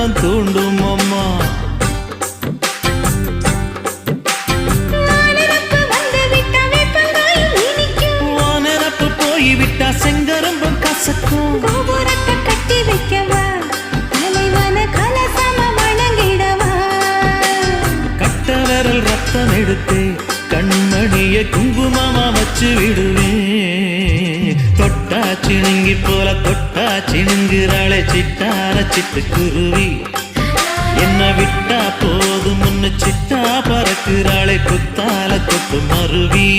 உள்ளம் தூண்டும் அம்மா. வானரப்பு போய்விட்டா செங்கரும்பும் கசக்கும். கோபுரத்தை கட்டி வைக்கவா, தலைவன கலசம வணங்கிடவா. கட்ட விரல் ரத்தம் எடுத்து கண்மணிய குங்குமமா வச்சு விடுவேன். தொட்டா சிணுங்கி போல தொட்டா சிணுங்குறாளே சிட்டார சிட்டுக்குருவி. என்ன விட்டா போதும் முன்னு சிட்டா பறக்குறாளே குத்தால தொட்டு மருவி.